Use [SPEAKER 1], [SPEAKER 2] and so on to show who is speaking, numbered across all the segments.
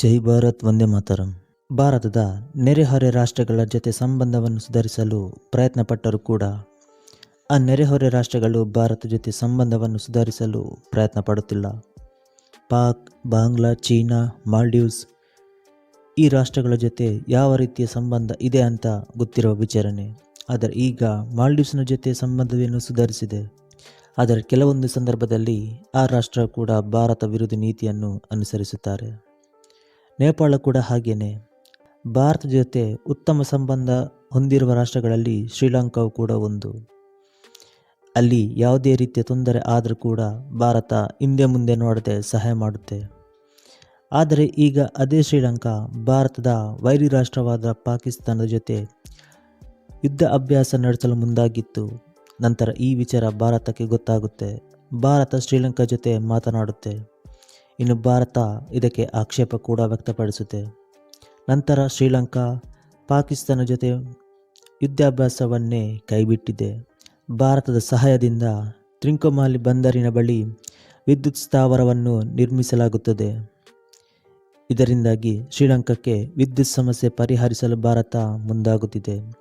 [SPEAKER 1] ಜೈ ಭಾರತ್ ವಂದೇ ಮಾತರಂ. ಭಾರತದ ನೆರೆಹೊರೆ ರಾಷ್ಟ್ರಗಳ ಜೊತೆ ಸಂಬಂಧವನ್ನು ಸುಧಾರಿಸಲು ಪ್ರಯತ್ನಪಟ್ಟರೂ ಕೂಡ ಆ ನೆರೆಹೊರೆ ರಾಷ್ಟ್ರಗಳು ಭಾರತ ಜೊತೆ ಸಂಬಂಧವನ್ನು ಸುಧಾರಿಸಲು ಪ್ರಯತ್ನ ಪಡುತ್ತಿಲ್ಲ. ಪಾಕ್, ಬಾಂಗ್ಲಾ, ಚೀನಾ, ಮಾಲ್ಡೀವ್ಸ್ ಈ ರಾಷ್ಟ್ರಗಳ ಜೊತೆ ಯಾವ ರೀತಿಯ ಸಂಬಂಧ ಇದೆ ಅಂತ ಗೊತ್ತಿರುವ ವಿಚಾರಣೆ. ಆದರೆ ಈಗ ಮಾಲ್ಡೀವ್ಸ್ನ ಜೊತೆ ಸಂಬಂಧವನ್ನು ಸುಧಾರಿಸಿದೆ. ಆದರೆ ಕೆಲವೊಂದು ಸಂದರ್ಭದಲ್ಲಿ ಆ ರಾಷ್ಟ್ರ ಕೂಡ ಭಾರತ ವಿರೋಧಿ ನೀತಿಯನ್ನು ಅನುಸರಿಸುತ್ತಾರೆ. ನೇಪಾಳ ಕೂಡ ಹಾಗೇನೆ. ಭಾರತ ಜೊತೆ ಉತ್ತಮ ಸಂಬಂಧ ಹೊಂದಿರುವ ರಾಷ್ಟ್ರಗಳಲ್ಲಿ ಶ್ರೀಲಂಕಾವು ಕೂಡ ಒಂದು. ಅಲ್ಲಿ ಯಾವುದೇ ರೀತಿಯ ತೊಂದರೆ ಆದರೂ ಕೂಡ ಭಾರತ ಹಿಂದೆ ಮುಂದೆ ನೋಡದೆ ಸಹಾಯ ಮಾಡುತ್ತೆ. ಆದರೆ ಈಗ ಅದೇ ಶ್ರೀಲಂಕಾ ಭಾರತದ ವೈರಿ ರಾಷ್ಟ್ರವಾದ ಪಾಕಿಸ್ತಾನದ ಜೊತೆ ಯುದ್ಧ ಅಭ್ಯಾಸ ನಡೆಸಲು ಮುಂದಾಗಿತ್ತು. ನಂತರ ಈ ವಿಚಾರ ಭಾರತಕ್ಕೆ ಗೊತ್ತಾಗುತ್ತೆ. ಭಾರತ ಶ್ರೀಲಂಕಾ ಜೊತೆ ಮಾತನಾಡುತ್ತೆ. ಇನ್ನು ಭಾರತ ಇದಕ್ಕೆ ಆಕ್ಷೇಪ ಕೂಡ ವ್ಯಕ್ತಪಡಿಸುತ್ತೆ. ನಂತರ ಶ್ರೀಲಂಕಾ ಪಾಕಿಸ್ತಾನ ಜೊತೆ ಯುದ್ಧಾಭ್ಯಾಸವನ್ನೇ ಕೈಬಿಟ್ಟಿದೆ. ಭಾರತದ ಸಹಾಯದಿಂದ ತ್ರಿಂಕೋಮಾಲಿ ಬಂದರಿನ ಬಳಿ ವಿದ್ಯುತ್ ಸ್ಥಾವರವನ್ನು ನಿರ್ಮಿಸಲಾಗುತ್ತದೆ. ಇದರಿಂದಾಗಿ ಶ್ರೀಲಂಕಾಕ್ಕೆ ವಿದ್ಯುತ್ ಸಮಸ್ಯೆ ಪರಿಹರಿಸಲು ಭಾರತ ಮುಂದಾಗುತ್ತಿದೆ.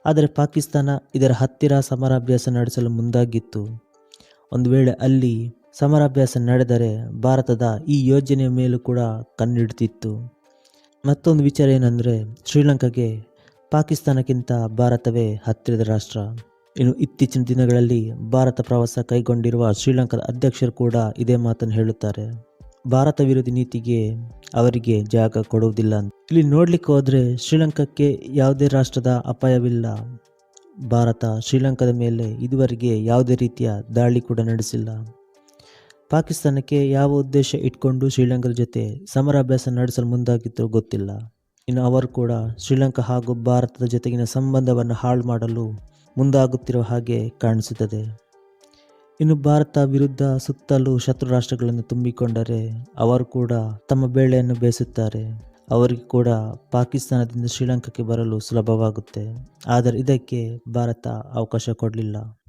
[SPEAKER 1] ಆದರೆ ಪಾಕಿಸ್ತಾನ ಇದರ ಹತ್ತಿರ ಸಮರಾಭ್ಯಾಸ ನಡೆಸಲು ಮುಂದಾಗಿತ್ತು. ಒಂದು ವೇಳೆ ಅಲ್ಲಿ ಸಮರಾಭ್ಯಾಸ ನಡೆದರೆ ಭಾರತದ ಈ ಯೋಜನೆಯ ಮೇಲೂ ಕೂಡ ಕಣ್ಣಿಡ್ತಿತ್ತು. ಮತ್ತೊಂದು ವಿಚಾರ ಏನಂದರೆ, ಶ್ರೀಲಂಕಾಗೆ ಪಾಕಿಸ್ತಾನಕ್ಕಿಂತ ಭಾರತವೇ ಹತ್ತಿರದ ರಾಷ್ಟ್ರ. ಇನ್ನು ಇತ್ತೀಚಿನ ದಿನಗಳಲ್ಲಿ ಭಾರತ ಪ್ರವಾಸ ಕೈಗೊಂಡಿರುವ ಶ್ರೀಲಂಕಾದ ಅಧ್ಯಕ್ಷರು ಕೂಡ ಇದೇ ಮಾತನ್ನು ಹೇಳುತ್ತಾರೆ. ಭಾರತ ವಿರೋಧಿ ನೀತಿಗೆ ಅವರಿಗೆ ಜಾಗ ಕೊಡುವುದಿಲ್ಲ ಅಂತ. ಇಲ್ಲಿ ನೋಡ್ಲಿಕ್ಕೆ ಹೋದರೆ ಶ್ರೀಲಂಕಾಕ್ಕೆ ಯಾವುದೇ ರಾಷ್ಟ್ರದ ಅಪಾಯವಿಲ್ಲ. ಭಾರತ ಶ್ರೀಲಂಕಾದ ಮೇಲೆ ಇದುವರೆಗೆ ಯಾವುದೇ ರೀತಿಯ ದಾಳಿ ಕೂಡ ನಡೆಸಿಲ್ಲ. ಪಾಕಿಸ್ತಾನಕ್ಕೆ ಯಾವ ಉದ್ದೇಶ ಇಟ್ಕೊಂಡು ಶ್ರೀಲಂಕಾದ ಜೊತೆ ಸಮರಾಭ್ಯಾಸ ನಡೆಸಲು ಮುಂದಾಗಿದ್ದು ಗೊತ್ತಿಲ್ಲ. ಇನ್ನು ಅವರು ಕೂಡ ಶ್ರೀಲಂಕಾ ಹಾಗೂ ಭಾರತದ ಜೊತೆಗಿನ ಸಂಬಂಧವನ್ನು ಹಾಳು ಮಾಡಲು ಮುಂದಾಗುತ್ತಿರುವ ಹಾಗೆ ಕಾಣಿಸುತ್ತದೆ. ಇನ್ನು ಭಾರತ ವಿರುದ್ಧ ಸುತ್ತಲೂ ಶತ್ರು ರಾಷ್ಟ್ರಗಳನ್ನು ತುಂಬಿಕೊಂಡರೆ ಅವರು ಕೂಡ ತಮ್ಮ ಬೇಳೆಯನ್ನು ಬೇಯಿಸುತ್ತಾರೆ. ಅವರಿಗೆ ಕೂಡ ಪಾಕಿಸ್ತಾನದಿಂದ ಶ್ರೀಲಂಕಾಕ್ಕೆ ಬರಲು ಸುಲಭವಾಗುತ್ತೆ. ಆದರೆ ಇದಕ್ಕೆ ಭಾರತ ಅವಕಾಶ ಕೊಡಲಿಲ್ಲ.